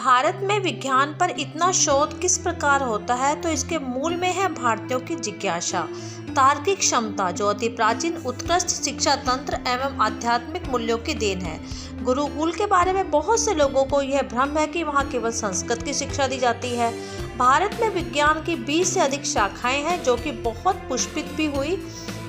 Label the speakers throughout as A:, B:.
A: भारत में विज्ञान पर इतना शोध किस प्रकार होता है, तो इसके मूल में है भारतीयों की जिज्ञासा, तार्किक क्षमता, जो अति प्राचीन उत्कृष्ट शिक्षा तंत्र एवं आध्यात्मिक मूल्यों की देन है। गुरुकुल के बारे में बहुत से लोगों को यह भ्रम है कि वहाँ केवल संस्कृत की शिक्षा दी जाती है। भारत में विज्ञान की 20 से अधिक शाखाएं हैं, जो कि बहुत पुष्पित भी हुई,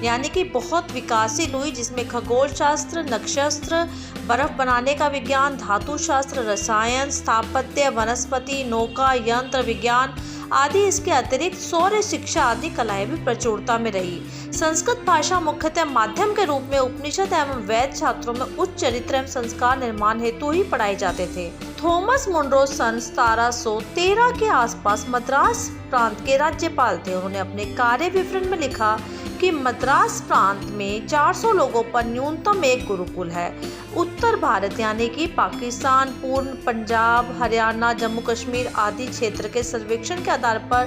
A: यानी कि बहुत विकासशील हुई, जिसमें खगोल शास्त्र, नक्षत्र, बर्फ बनाने का विज्ञान, धातु शास्त्र, रसायन, स्थापत्य, वनस्पति, नौका, यंत्र विज्ञान आदि। इसके अतिरिक्त सौर्य शिक्षा आदि कलाएं भी प्रचुरता में रही। संस्कृत भाषा मुख्यतः माध्यम के रूप में उपनिषद एवं वेद छात्रों में उच्च चरित्र एवं संस्कार निर्माण हेतु ही पढ़ाए जाते थे। थॉमस मुनरो सन 1713 के आसपास मद्रास प्रांत के राज्यपाल थे। उन्होंने अपने कार्य विवरण में लिखा कि मद्रास प्रांत में 400 लोगों पर न्यूनतम एक गुरुकुल है। उत्तर भारत यानी कि पाकिस्तान, पूर्व पंजाब, हरियाणा, जम्मू कश्मीर आदि क्षेत्र के सर्वेक्षण के आधार पर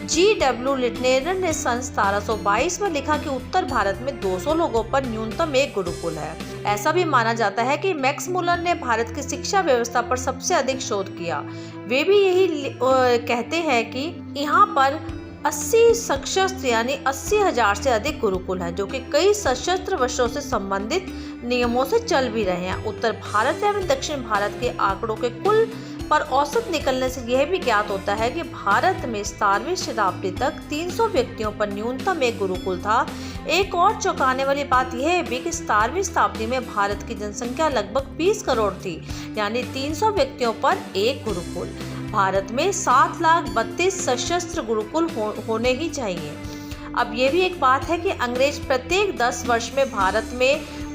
A: G.W. लिटनेरन ने सन 1722 में लिखा कि उत्तर भारत में 200 लोगों पर न्यूनतम एक गुरुकुल है। ऐसा भी माना जाता है कि मैक्स मुलर ने भारत की शिक्षा व्यवस्था पर सबसे अधिक शोध किया। वे भी यही कहते हैं कि यहाँ पर 80 सशस्त्र यानी 80,000 से अधिक गुरुकुल हैं, जो कि कई सशस्त्र वर्षों से संबंधित नियमों से चल भी रहे हैं। उत्तर भारत एवं दक्षिण भारत के आंकड़ों के कुल पर औसत निकलने से यह भी ज्ञात होता है कि भारत में 17वीं शताब्दी तक 300 व्यक्तियों पर न्यूनतम एक गुरुकुल था। एक और चौंकाने वाली बात यह भी कि 17वीं शताब्दी में भारत की जनसंख्या लगभग 20 करोड़ थी, यानी 300 व्यक्तियों पर एक गुरुकुल। भारत में 7,32,000 सशस्त्र गुरुकुल होने ही चाहिए। अब ये भी एक बात है कि अंग्रेज प्रत्येक 10 वर्ष में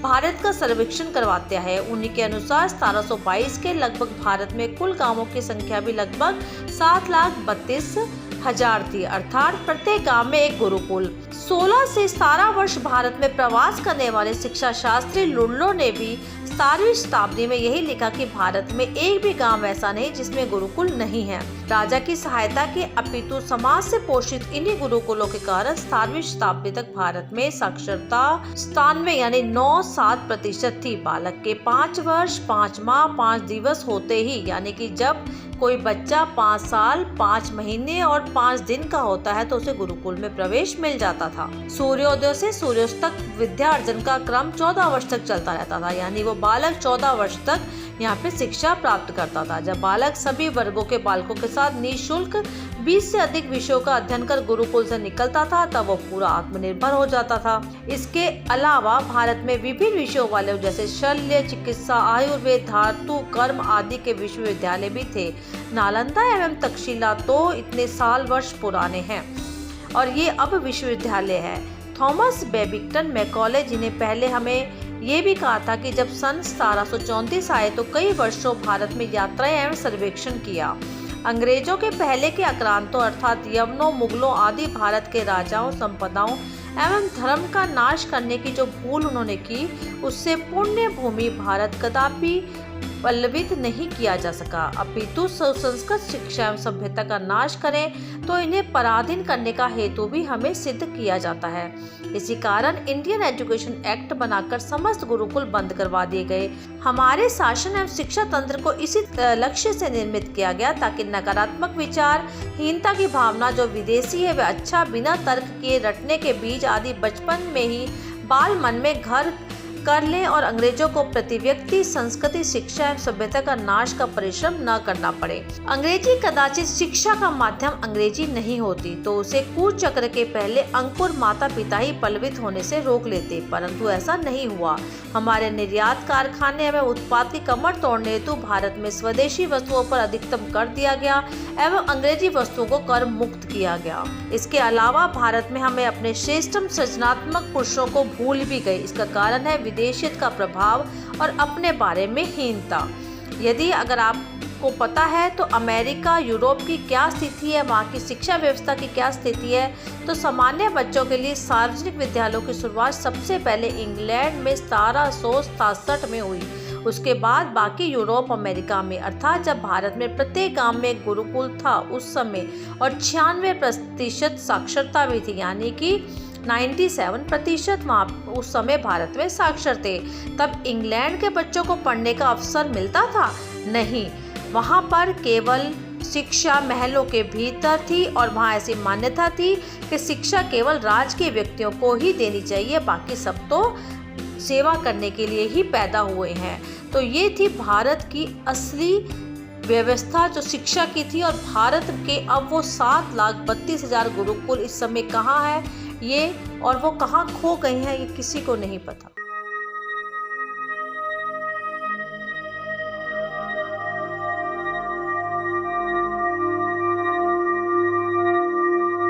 A: भारत का सर्वेक्षण करवाते हैं। उन्हीं के अनुसार 1722 के लगभग भारत में कुल गांवों की संख्या भी लगभग 7,32,000 थी, अर्थात प्रत्येक गांव में एक गुरुकुल। 16 से 17 वर्ष भारत में प्रवास करने वाले शिक्षा शास्त्री लुल्लो ने भी 17वीं शताब्दी में यही लिखा कि भारत में एक भी गांव ऐसा नहीं जिसमें गुरुकुल नहीं है। राजा की सहायता के अपितु समाज से पोषित इन्हीं गुरुकुलों के कारण 17वीं शताब्दी तक भारत में साक्षरता 97 यानी 9-7% थी। बालक के 5 वर्ष 5 माह 5 दिवस होते ही, यानी कि जब कोई बच्चा 5 साल 5 महीने और 5 दिन का होता है तो उसे गुरुकुल में प्रवेश मिल जाता था। सूर्योदय से सूर्यास्त तक विद्या अर्जन का क्रम 14 वर्ष तक चलता रहता था, यानी वो बालक 14 वर्ष तक यहाँ पे शिक्षा प्राप्त करता था। जब बालक सभी वर्गों के बालकों के साथ निःशुल्क 20 से अधिक विषयों का अध्ययन कर गुरुकुल से निकलता था, तब वो पूरा आत्मनिर्भर हो जाता था। इसके अलावा भारत में विभिन्न विषयों वाले जैसे शल्य चिकित्सा, आयुर्वेद, धातु, कर्म आदि के विश्वविद्यालय भी थे। नालंदा एवं तक्षशिला तो इतने साल वर्ष पुराने हैं और ये अब विश्वविद्यालय है। थॉमस बेबिंगटन मैकॉले जी ने पहले हमें ये भी कहा था कि जब सन 1734 आए तो कई वर्षों भारत में यात्राएं एवं सर्वेक्षण किया। अंग्रेजों के पहले के आक्रांतों अर्थात यवनों, मुगलों आदि भारत के राजाओं, संपदाओं एवं धर्म का नाश करने की जो भूल उन्होंने की, उससे पुण्य भूमि भारत कदापि पल्लवित नहीं किया जा सका। अपितु संस्कृत शिक्षा एवं सभ्यता का नाश करें तो इन्हें पराधीन करने का हेतु भी हमें सिद्ध किया जाता है। इसी कारण इंडियन एजुकेशन एक्ट बनाकर समस्त गुरुकुल बंद करवा दिए गए। हमारे शासन एवं शिक्षा तंत्र को इसी लक्ष्य से निर्मित किया गया ताकि नकारात्मक विचार, हीनता की भावना जो विदेशी है वह अच्छा बिना तर्क किए रटने के बीज आदि बचपन में ही बाल मन में घर कर लें और अंग्रेजों को प्रति व्यक्ति संस्कृति, शिक्षा एवं सभ्यता का नाश का परिश्रम न करना पड़े। अंग्रेजी कदाचित शिक्षा का माध्यम अंग्रेजी नहीं होती तो उसे कुचक्र के पहले अंकुर माता पिता ही पल्लवित होने से रोक लेते, परंतु ऐसा नहीं हुआ। हमारे निर्यात कारखाने एवं उत्पाद की कमर तोड़ने हेतु भारत में स्वदेशी वस्तुओं पर अधिकतम कर दिया गया एवं अंग्रेजी वस्तुओं को कर मुक्त किया गया। इसके अलावा भारत में हमें अपने श्रेष्ठतम सृजनात्मक पुरुषों को भूल भी गए। इसका कारण है विदेशियत का प्रभाव और अपने बारे में हीनता। यदि अगर आपको पता है तो अमेरिका, यूरोप की क्या स्थिति है, वहाँ की शिक्षा व्यवस्था की क्या स्थिति है, तो सामान्य बच्चों के लिए सार्वजनिक विद्यालयों की शुरुआत सबसे पहले इंग्लैंड में 1767 में हुई। उसके बाद बाकी यूरोप, अमेरिका में, अर्थात जब भारत में प्रत्येक गांव में एक गुरुकुल था उस समय, और 96% साक्षरता भी थी, यानी कि 97% वहाँ उस समय भारत में साक्षर थे। तब इंग्लैंड के बच्चों को पढ़ने का अवसर मिलता था? नहीं। वहाँ पर केवल शिक्षा महलों के भीतर थी और वहाँ ऐसी मान्यता थी कि शिक्षा केवल राजकीय व्यक्तियों को ही देनी चाहिए, बाकी सब तो सेवा करने के लिए ही पैदा हुए हैं। तो ये थी भारत की असली व्यवस्था जो शिक्षा की थी। और भारत के अब वो 7,32,000 गुरुकुल इस समय कहाँ है ये, और वो कहाँ खो गए हैं, ये किसी को नहीं पता।